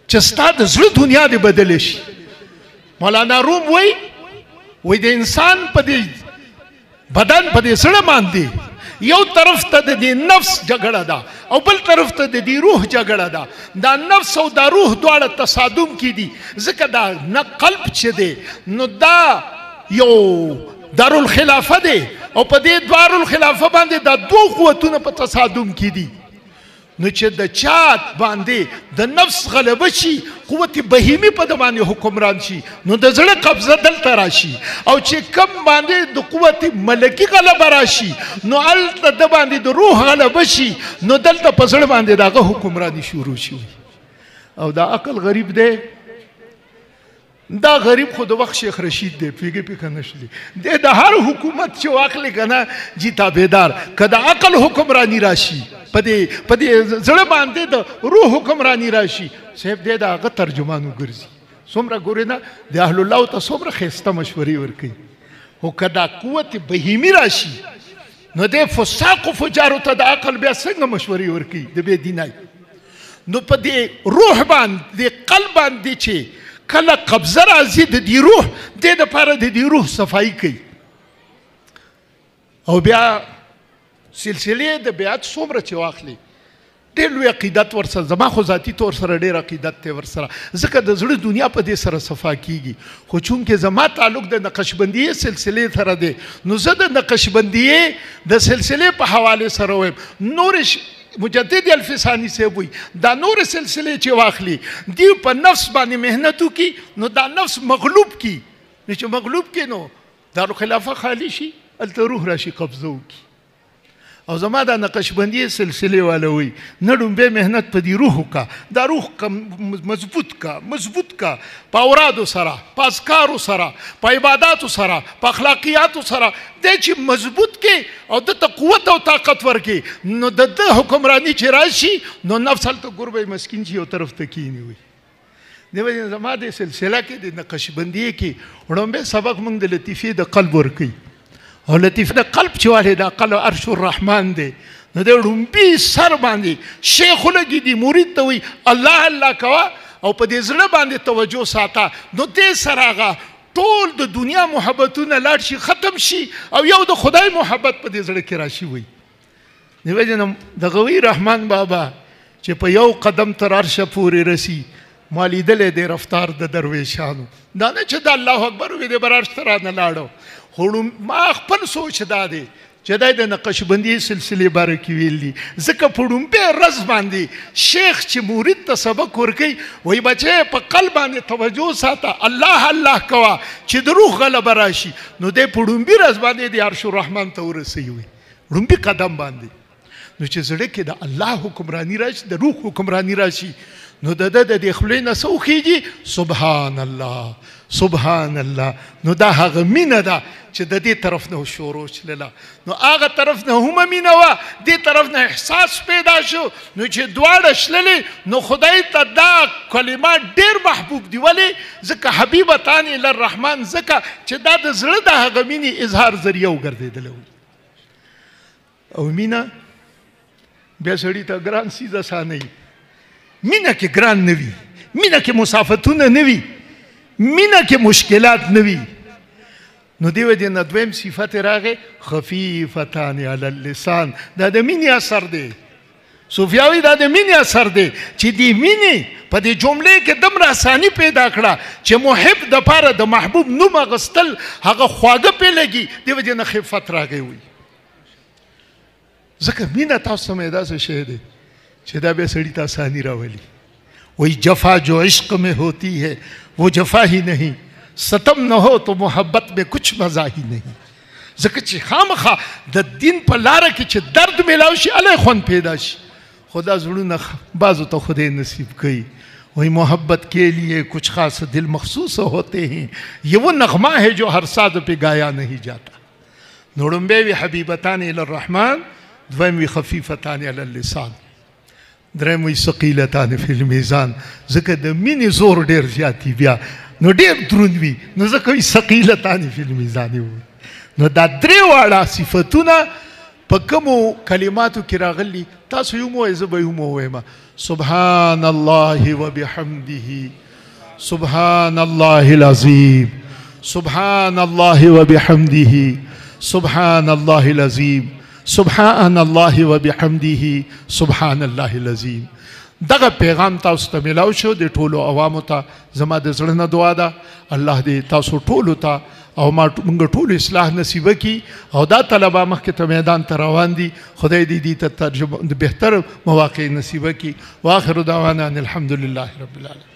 چې ستا د زړه دنیا دې بدلې شي. مولانا روم وایي د انسان په دې بدن په دې زړه باندې یو طرف ته د دې نفس جګړه ده او بل طرف ته د دې روح جګړه ده. دا نفس او دا روح دواړه تصادم کې دي، ځکه دا نه قلب چې دی نو دا یو دارالخلافه دی او په دې دارالخلافه باندې دا دوه قوتونه په تصادم کې دي. نو چې د چا باندې د نفس غلبه شي، قوت بهیمی په د باندې حکمران شي، نو د زړه قبضه دلته راشي. او چې کم باندې د قوت ملکی غلبه راشي، نو هلته د باندې د روح غلبه شي، نو دلته په زړه باندې د هغه حکمراني شروع شي. او دا عقل غریب دی، دا غریب خو د وخت شیخ رشید دی، پیږې نشلی دی د هر حکومت چې واخلې که نه جی تابعدار. که د عقل حکمرانی راشي، په دې زړه باندې د روح حکمرانی راشي، صاحب دی د هغه ترجمان وګرځي. څومره ګورې نه د اهل الله ته څومره ښایسته مشورې ورکوي. خو که دا قوت بهیمي راشي، نو دی فساق و فجارو ته د عقل بیا څنګه مشورې ورکوي د بې دینۍ. نو په دې روح باندې د قلب باندې چې کله قبضه راځي د دې روح، دې دپاره د دې روح صفایي کوي. او بیا سلسلې د بیعت څومره چې واخلي، ډېر لوی عقیدت ورسره، زما خو ذاتي طور سره ډېر عقیدت دی ورسره، ځکه د زړه دنیا په دې سره صفا کیږي. خو چونکې زما تعلق د نقشبندیې سلسلې سره دی، نو زه د نقشبندیې د سلسلې په حوالې سره وایم. نور مجدد الفسانی صاحب وایي دا نور سلسلې چې واخلي، دی په نفس باندې محنت وکړي، نو دا نفس مغلوب کړي. نو چې مغلوب کړي، نو دارالخلافه خالی شي، هلته روح راشي قبضه وکړي. او زما دا نقشبندی سلسله والا وی نه ډومبه مهنت په دی روح کا، دا روح مضبوط کا په اورادو سره، په اذکارو سره، په عباداتو سره، په اخلاقیاتو سره، د چې مضبوط کې او د قوت او طاقت ورکې، نو د حکمرانی چې راشي، نو نفس هلته ګربه مسکین چې یو طرف ته کینی وي. دیو زما د سلسله کې د نقشبندی کې وړاندې سبق موږ د لطیفې د قلب ورکي. او لطیف د قلب چې والے دا قلب عرش الرحمن دی، نو د ړومبي سر باندې شیخ ولګي دي، مرید ته وایي الله الله کوه او په دې زړه باندې توجه ساته، نو دې سره هغه ټول د دنیا محبتونه لاړ شي، ختم شي، او یو د خدای محبت په دې زړه کې راشي. وایي دیو جن دغه وی رحمان بابا چې په یو قدم تر عرشه پورې رسی، ما لیدلی دی رفتار د درویشانو. دا نه چې د الله اکبر وي دی بر عرش ته رانه لاړو. خو ما خپل سوچ دا دی چې دا د نقشبندي سلسلې باره کې ویل دي، ځکه په ړومبې ورځ باندې شیخ چې مرید ته سبق ورکوي، وایي بچی په قلب باندې توجه ساته، الله الله کوه چې د روح غلبه راشي، نو دی په ړومبي ورځ باندې د عرش الرحمن ته ورسوي. وایي ړومبي قدم باندې، نو چې زړه کې د الله حکمرانی راشي، د روح حکمرانی راشي، نو د دې خولې نه څه وخیږي؟ سبحان الله سبحان الله. نو دا هغه مینه ده چې د دې طرف نه شروع شلله، نو هغه طرف نه هم مینه وه، دې طرف نه احساس پیدا شو، نو چې دواړه شللې، نو خدای ته دا کلمات ډېر محبوب دي. ولې؟ ځکه حبیبتان الی الرحمن، ځکه چې دا د زړه د هغه مینې اظهار ذریعه وګرځېدلی وي. او مینه بیا سړي ته ګران څیز اسانه وي. مینه کې ګران نه وي، مینه کې مسافتونه نه وي، مینه کې مشکلات نه وي. نو دیو دې نه دویم صفت راغی خفیفتان علی اللسان. دا د مینې اثر دی. صوفیاوي دا د مینې اثر دی چې دې مینې په دې جملې کې دومره اساني پیدا کړه چې محب دپاره د محبوب نوم اخیستل هغه خواږه پې لګي. دیو دې نه خفت راغی. وي ځکه مینه تاسو ته داسې شی دی چې دا بیا سړي ته آسانی راولي. وہی جفا جو عشق میں ہوتی ہے وہ جفا ہی نہیں، ستم نہ ہو تو محبت میں کچھ مزہ ہی نہیں. ځکه چې خامخا د دین په لاره کې چې درد میلاو شي، الی خوند پیدا شي. خدا زړونه بعضو ته خدای نصیب کوي. وہی محبت کے لیے کچھ خاص دل مخصوص ہوتے ہیں، یہ وہ نغمہ ہے جو ہر ساز پہ گایا نہیں جاتا. نوڑمبے وی حبیبتان الی الرحمن، دویم وی خفیفتان علی اللسان، دریم وی ثقیلتان فی المیزان. ځکه د مینې زور ډېر زیات وي، بیا نو ډېر دروند وي، نو ځکه وی ثقیلتان فی المیزان. نو دا درې واړه صفتونه په کومو کلماتو کې راغلي تاسو یو مو زه به یو مو وایم سبحان الله وبحمده سبحان الله العظیم سبحان الله وبحمده سبحان الله العظیم سبحان الله وبحمده سبحان الله العظیم. دغه پیغام تاسو ته ملاو شو د ټولو عوامو ته زما د زړه نه دعا ده الله دې تاسو ټولو ته او موږ ټولو اصلاح نصیب کړي او دا طلبه مخکې ته میدان ته روان دي خدای دې دې ته ترجمه د بهتر مواقع نصیب کړي. واخر دعوانا ان الحمد لله رب العالمین.